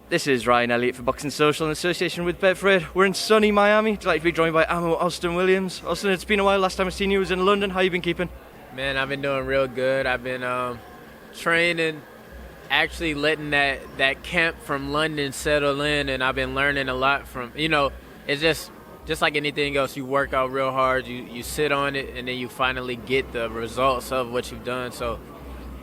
This is Ryan Elliott for Boxing Social in association with Betfred. We're in sunny Miami. Delighted to be joined by Amo Austin Williams. Austin, it's been a while. Last time I seen you was in London. How you been keeping? Man, I've been doing real good. I've been training, actually letting that camp from London settle in, and I've been learning a lot from, it's just like anything else. You work out real hard, you sit on it, and then you finally get the results of what you've done. So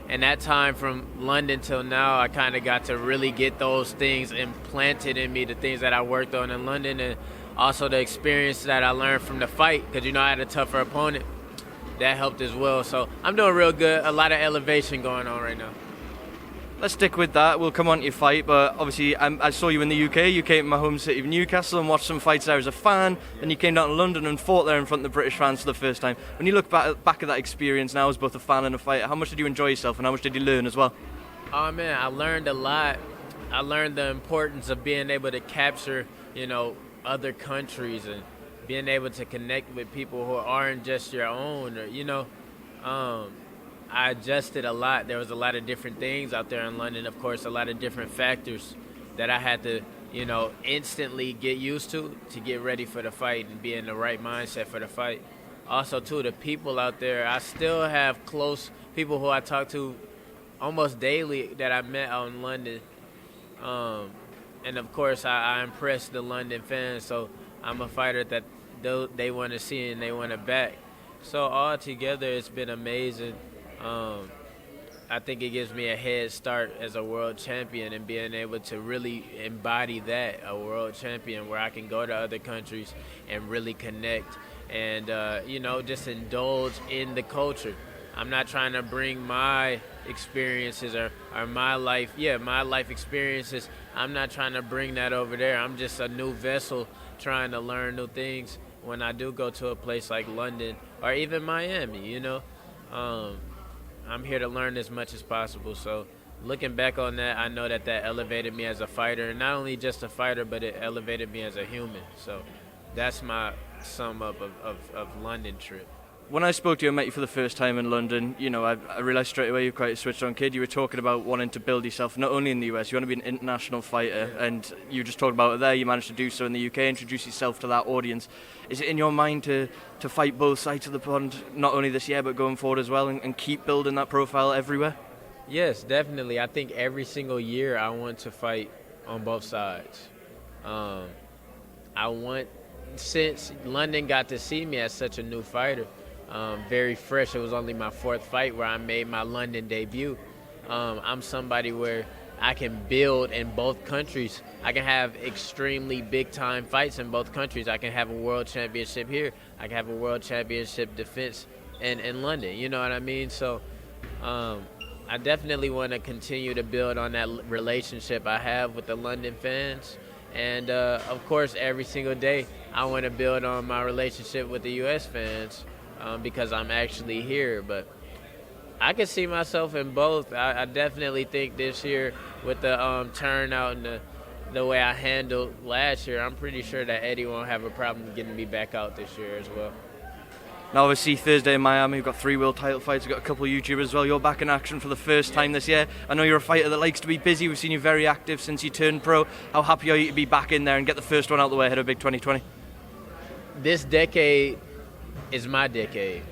in that time from London till now, I kind of got to really get those things implanted in me, the things that I worked on in London, and also the experience that I learned from the fight, because, I had a tougher opponent. That helped as well. So I'm doing real good. A lot of elevation going on right now. Let's stick with that. We'll come on to your fight, but obviously I saw you in the UK. You came to my home city of Newcastle and watched some fights there as a fan. Then you came down to London and fought there in front of the British fans for the first time. When you look back at that experience now as both a fan and a fighter, how much did you enjoy yourself and how much did you learn as well? Oh, man, I learned a lot. I learned the importance of being able to capture, other countries and being able to connect with people who aren't just your own. I adjusted a lot. There was a lot of different things out there in London, of course, a lot of different factors that I had to, instantly get used to get ready for the fight and be in the right mindset for the fight. Also, too, the people out there, I still have close people who I talk to almost daily that I met out in London. And, of course, I impressed the London fans, so I'm a fighter that they want to see and they want to back. So all together, it's been amazing. I think it gives me a head start as a world champion and being able to really embody that, a world champion, where I can go to other countries and really connect and, just indulge in the culture. I'm not trying to bring my experiences or my life experiences. I'm not trying to bring that over there. I'm just a new vessel trying to learn new things when I do go to a place like London or even Miami, I'm here to learn as much as possible. So looking back on that, I know that elevated me as a fighter, and not only just a fighter, but it elevated me as a human. So that's my sum up of London trip. When I spoke to you and met you for the first time in London, I realised straight away you're quite a switched-on kid. You were talking about wanting to build yourself, not only in the US, you want to be an international fighter, and you just talked about it there, you managed to do so in the UK, introduce yourself to that audience. Is it in your mind to fight both sides of the pond, not only this year, but going forward as well, and keep building that profile everywhere? Yes, definitely. I think every single year I want to fight on both sides. Since London got to see me as such a new fighter, very fresh. It was only my fourth fight where I made my London debut. I'm somebody where I can build in both countries. I can have extremely big-time fights in both countries. I can have a world championship here. I can have a world championship defense in London. You know what I mean? So I definitely want to continue to build on that relationship I have with the London fans. And, of course, every single day I want to build on my relationship with the U.S. fans. Because I'm actually here, but I can see myself in both. I definitely think this year with the turnout and the way I handled last year, I'm pretty sure that Eddie won't have a problem getting me back out this year as well. Now, obviously, Thursday in Miami, we've got 3 world title fights. We've got a couple of YouTubers as well. You're back in action for the first time this year. I know you're a fighter that likes to be busy. We've seen you very active since you turned pro. How happy are you to be back in there and get the first one out of the way ahead of Big 2020? This decade is my decade.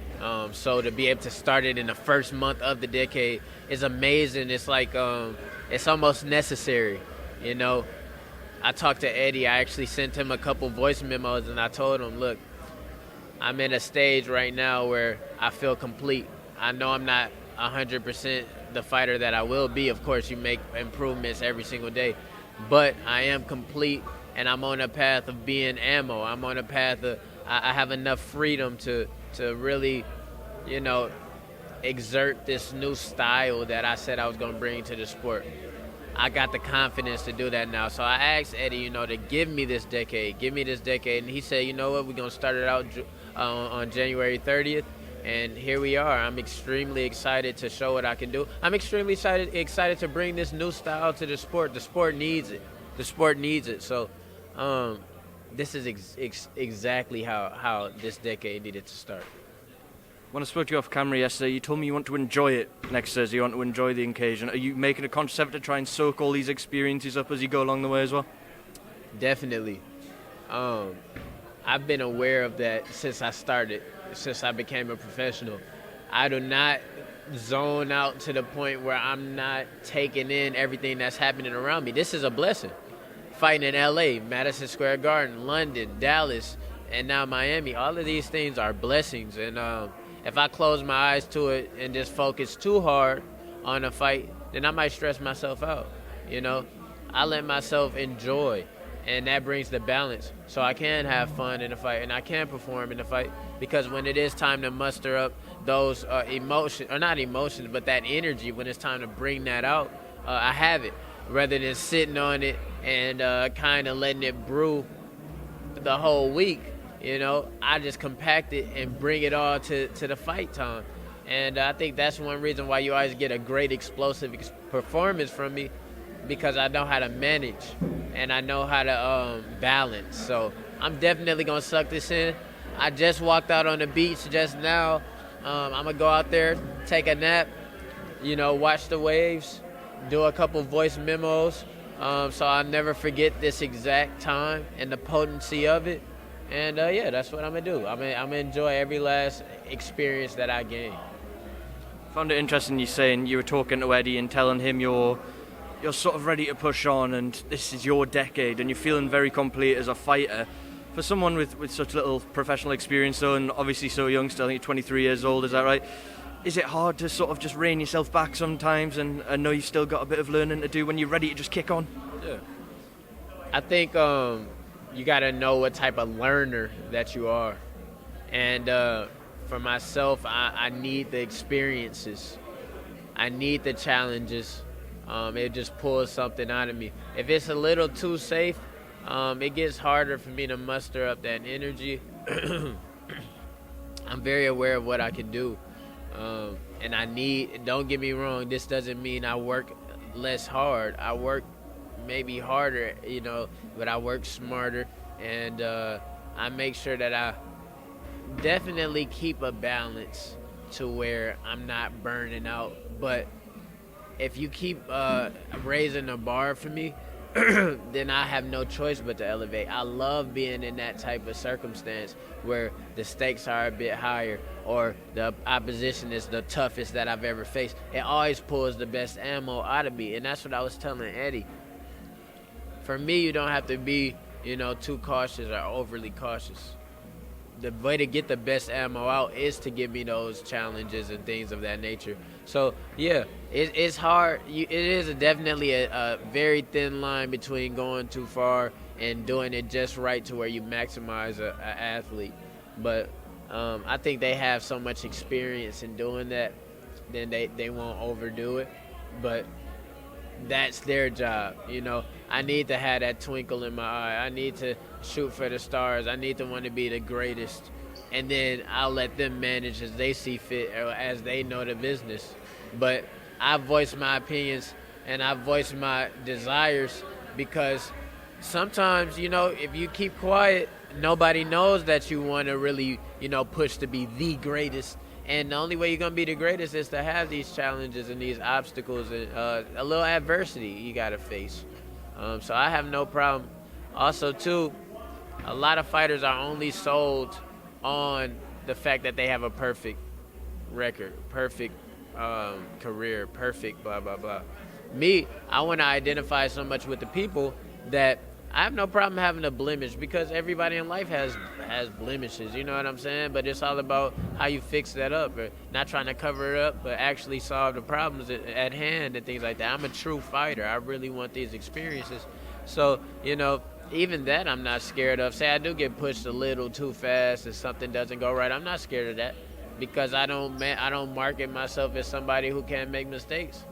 So to be able to start it in the first month of the decade is amazing. It's like it's almost necessary. I talked to Eddie. I actually sent him a couple voice memos, and I told him, look, I'm in a stage right now where I feel complete. I know I'm not 100% the fighter that I will be. Of course, you make improvements every single day. But I am complete, and I'm on a path of being ammo. I'm on a path of I have enough freedom to really, exert this new style that I said I was going to bring to the sport. I got the confidence to do that now. So I asked Eddie, to give me this decade. And he said, you know what, we're going to start it out on January 30th. And here we are. I'm extremely excited to show what I can do. I'm extremely excited to bring this new style to the sport. The sport needs it. So this is exactly how this decade needed to start. When I spoke to you off camera yesterday, you told me you want to enjoy it next Thursday. You want to enjoy the occasion. Are you making a conscious effort to try and soak all these experiences up as you go along the way as well? Definitely. I've been aware of that since I became a professional. I do not zone out to the point where I'm not taking in everything that's happening around me. This is a blessing. Fighting in LA, Madison Square Garden, London, Dallas, and now Miami. All of these things are blessings. And if I close my eyes to it and just focus too hard on a fight, then I might stress myself out. I let myself enjoy, and that brings the balance. So I can have fun in a fight, and I can perform in a fight, because when it is time to muster up those emotions, or not emotions, but that energy, when it's time to bring that out, I have it, rather than sitting on it and kind of letting it brew the whole week. I just compact it and bring it all to the fight time. And I think that's one reason why you always get a great explosive performance from me, because I know how to manage and I know how to balance. So I'm definitely going to suck this in. I just walked out on the beach just now. I'm going to go out there, take a nap, watch the waves, do a couple voice memos, so I'll never forget this exact time and the potency of it. And that's what I'm going to do. I'm going to enjoy every last experience that I gain. Found it interesting you saying you were talking to Eddie and telling him you're sort of ready to push on and this is your decade and you're feeling very complete as a fighter. For someone with such little professional experience, though, and obviously so young still, I think you're 23 years old, is that right? Is it hard to sort of just rein yourself back sometimes and know you've still got a bit of learning to do when you're ready to just kick on? Yeah. I think you got to know what type of learner that you are. And for myself, I need the experiences. I need the challenges. It just pulls something out of me. If it's a little too safe, it gets harder for me to muster up that energy. I'm very aware of what I can do. And don't get me wrong, this doesn't mean I work less hard. I work maybe harder, but I work smarter. And I make sure that I definitely keep a balance to where I'm not burning out. But if you keep raising the bar for me, then I have no choice but to elevate. I love being in that type of circumstance where the stakes are a bit higher or the opposition is the toughest that I've ever faced. It always pulls the best ammo out of me, and that's what I was telling Eddie. For me, you don't have to be, too cautious or overly cautious. The way to get the best ammo out is to give me those challenges and things of that nature. So, yeah, it's hard. It is definitely a very thin line between going too far and doing it just right to where you maximize an athlete. But I think they have so much experience in doing that, then they won't overdo it. But that's their job, I need to have that twinkle in my eye. I need to shoot for the stars. I need to want to be the greatest. And then I'll let them manage as they see fit or as they know the business. But I voice my opinions and I voice my desires because sometimes, if you keep quiet, nobody knows that you want to really, push to be the greatest. And the only way you're going to be the greatest is to have these challenges and these obstacles and a little adversity you got to face. So I have no problem. Also, too, a lot of fighters are only sold on the fact that they have a perfect record, perfect career, perfect blah, blah, blah. Me, I want to identify so much with the people that I have no problem having a blemish because everybody in life has blemishes, you know what I'm saying? But it's all about how you fix that up, or not trying to cover it up, but actually solve the problems at hand and things like that. I'm a true fighter. I really want these experiences. So, even that I'm not scared of. Say I do get pushed a little too fast and something doesn't go right, I'm not scared of that because I don't market myself as somebody who can't make mistakes.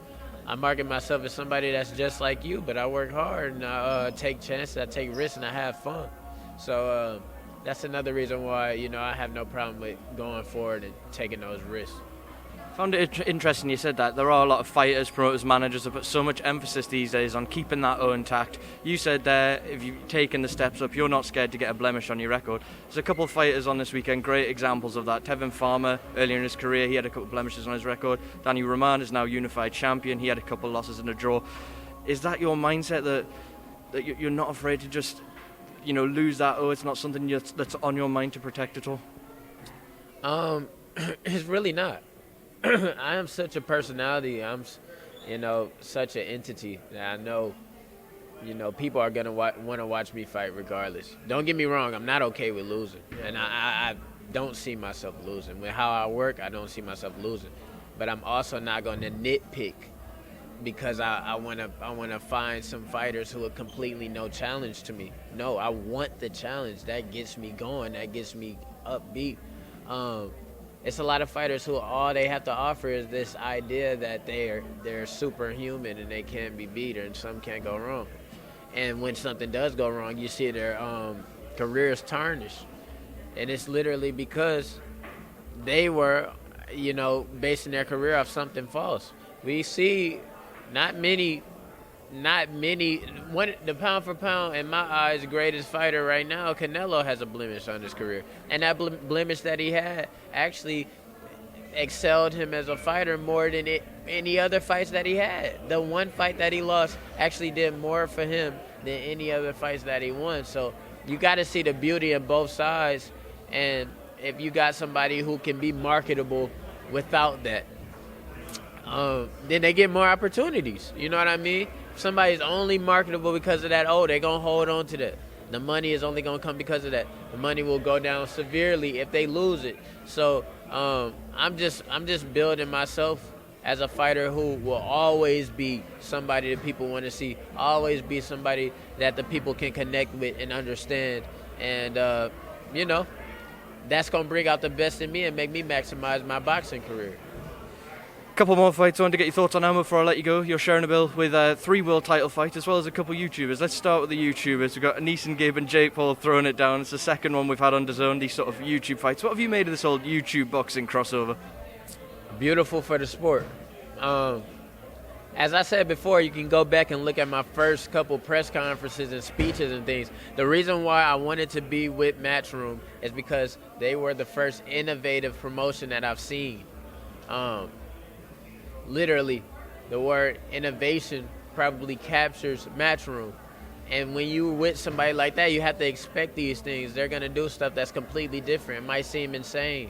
I market myself as somebody that's just like you, but I work hard and I take chances, I take risks, and I have fun. So that's another reason why, I have no problem with going forward and taking those risks. Found it interesting you said that. There are a lot of fighters, promoters, managers that put so much emphasis these days on keeping that O intact. You said there, if you've taken the steps up, you're not scared to get a blemish on your record. There's a couple of fighters on this weekend, great examples of that. Tevin Farmer, earlier in his career, he had a couple of blemishes on his record. Danny Roman is now unified champion. He had a couple of losses and a draw. Is that your mindset, that you're not afraid to just, lose that O? It's not something that's on your mind to protect at all? It's really not. I am such a personality. I'm, such an entity that I know, people are going to want to watch me fight regardless. Don't get me wrong. I'm not okay with losing. And I don't see myself losing. With how I work, I don't see myself losing. But I'm also not going to nitpick because I want to find some fighters who are completely no challenge to me. No, I want the challenge. That gets me going. That gets me upbeat. It's a lot of fighters who all they have to offer is this idea that they're superhuman and they can't be beat and something can't go wrong. And when something does go wrong, you see their careers tarnished. And it's literally because they were, basing their career off something false. We see not many, the pound for pound, in my eyes, greatest fighter right now, Canelo, has a blemish on his career. And that blemish that he had actually excelled him as a fighter more than any other fights that he had. The one fight that he lost actually did more for him than any other fights that he won. So you got to see the beauty in both sides. And if you got somebody who can be marketable without that, then they get more opportunities. You know what I mean? If somebody's only marketable because of that, they're going to hold on to that. The money is only going to come because of that. The money will go down severely if they lose it. So I'm just building myself as a fighter who will always be somebody that people want to see, always be somebody that the people can connect with and understand. And, that's going to bring out the best in me and make me maximize my boxing career. Couple more fights. I want to get your thoughts on Ammo before I let you go. You're sharing a bill with 3 world title fights as well as a couple of YouTubers. Let's start with the YouTubers. We've got Gib and Jake Paul throwing it down. It's the second one we've had on DAZN, these sort of YouTube fights. What have you made of this whole YouTube boxing crossover? Beautiful for the sport. As I said before, you can go back and look at my first couple press conferences and speeches and things. The reason why I wanted to be with Matchroom is because they were the first innovative promotion that I've seen. Literally, the word innovation probably captures Matchroom. And when you're with somebody like that, you have to expect these things. They're going to do stuff that's completely different. It might seem insane,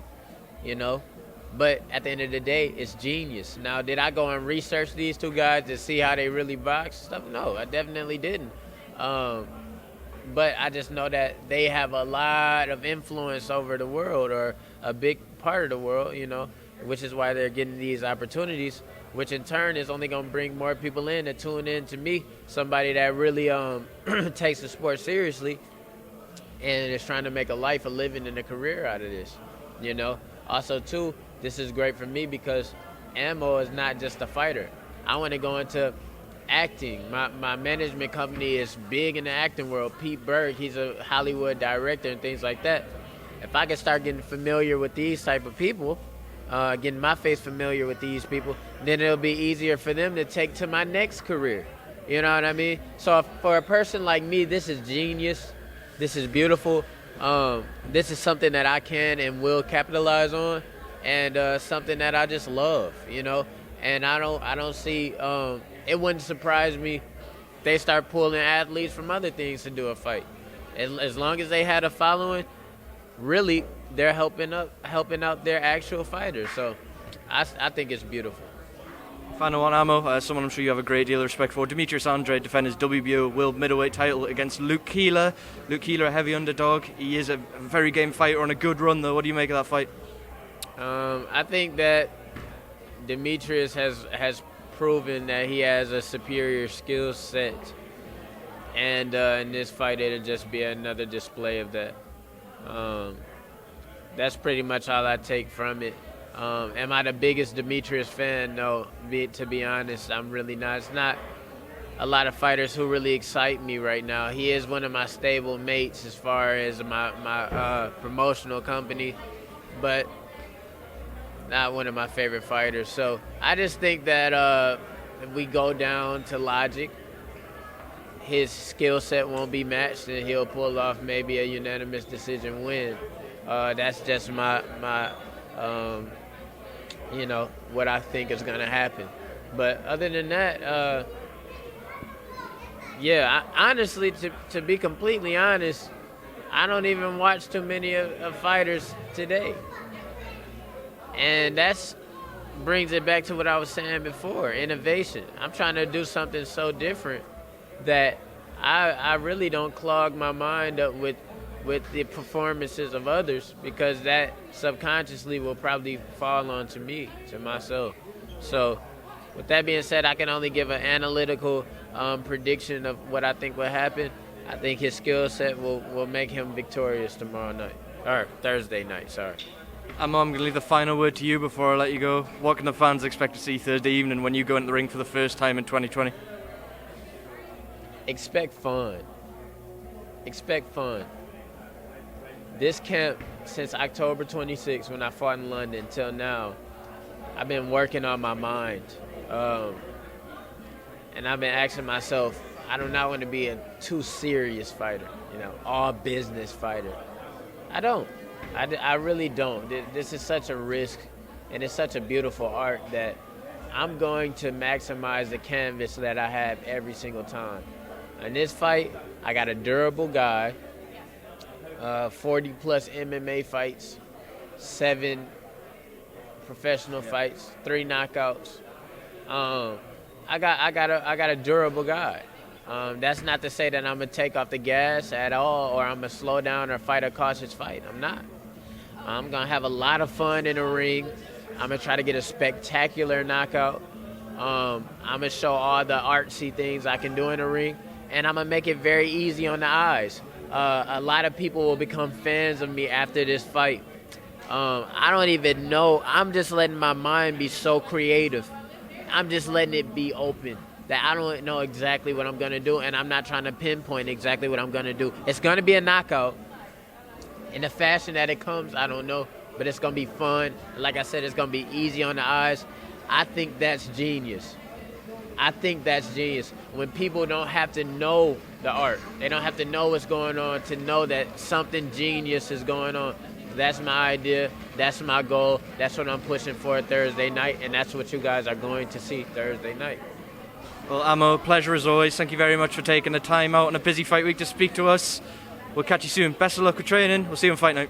But at the end of the day, it's genius. Now, did I go and research these two guys to see how they really box stuff? No, I definitely didn't. But I just know that they have a lot of influence over the world, or a big part of the world, which is why they're getting these opportunities, which in turn is only going to bring more people in to tune in to me, somebody that really takes the sport seriously and is trying to make a life, a living, and a career out of this, Also, too, this is great for me because Ammo is not just a fighter. I want to go into acting. My management company is big in the acting world. Pete Berg, he's a Hollywood director and things like that. If I can start getting familiar with these type of people, getting my face familiar with these people, then it'll be easier for them to take to my next career. You know what I mean? So for a person like me, this is genius. This is beautiful. This is something that I can and will capitalize on, and something that I just love, And I don't see. It wouldn't surprise me if they start pulling athletes from other things to do a fight. As long as they had a following, really, they're helping out their actual fighters. So I think it's beautiful. Final one, Ammo, someone I'm sure you have a great deal of respect for. Demetrius Andrade defend his WBO world middleweight title against Luke Keeler. Luke Keeler, a heavy underdog. He is a very game fighter on a good run, though. What do you make of that fight? I think that Demetrius has proven that he has a superior skill set. And in this fight, it'll just be another display of that. That's pretty much all I take from it. Am I the biggest Demetrius fan? No, to be honest, I'm really not. It's not a lot of fighters who really excite me right now. He is one of my stable mates as far as my promotional company, but not one of my favorite fighters. So I just think that if we go down to logic, his skill set won't be matched, and he'll pull off maybe a unanimous decision win. That's just my what I think is going to happen. But other than that, honestly, to be completely honest, I don't even watch too many of fighters today. And that's brings it back to what I was saying before, innovation. I'm trying to do something so different that I really don't clog my mind up with the performances of others, because that subconsciously will probably fall onto me, to myself. So with that being said, I can only give an analytical prediction of what I think will happen. I think his skill set will make him victorious tomorrow night, or Thursday night, sorry. I'm going to leave the final word to you before I let you go. What can the fans expect to see Thursday evening when you go into the ring for the first time in 2020? Expect fun. Expect fun. This camp, since October 26th, when I fought in London, till now, I've been working on my mind. And I've been asking myself, I do not want to be a too serious fighter, all business fighter. I don't. I really don't. This is such a risk, and it's such a beautiful art that I'm going to maximize the canvas that I have every single time. In this fight, I got a durable guy, 40-plus MMA fights, 7 professional fights, 3 knockouts. I got a durable guy. That's not to say that I'm gonna take off the gas at all, or I'm gonna slow down or fight a cautious fight. I'm not. I'm gonna have a lot of fun in the ring. I'm gonna try to get a spectacular knockout. I'm gonna show all the artsy things I can do in the ring, and I'm gonna make it very easy on the eyes. A lot of people will become fans of me after this fight. I don't even know. I'm just letting my mind be so creative. I'm just letting it be open, that I don't know exactly what I'm going to do, and I'm not trying to pinpoint exactly what I'm going to do. It's going to be a knockout. In the fashion that it comes, I don't know, but it's going to be fun. Like I said, it's going to be easy on the eyes. I think that's genius. I think that's genius. When people don't have to know the art, they don't have to know what's going on to know that something genius is going on. That's my idea. That's my goal. That's what I'm pushing for Thursday night, and that's what you guys are going to see Thursday night. Well, Amo, pleasure as always. Thank you very much for taking the time out on a busy fight week to speak to us. We'll catch you soon. Best of luck with training. We'll see you on fight night.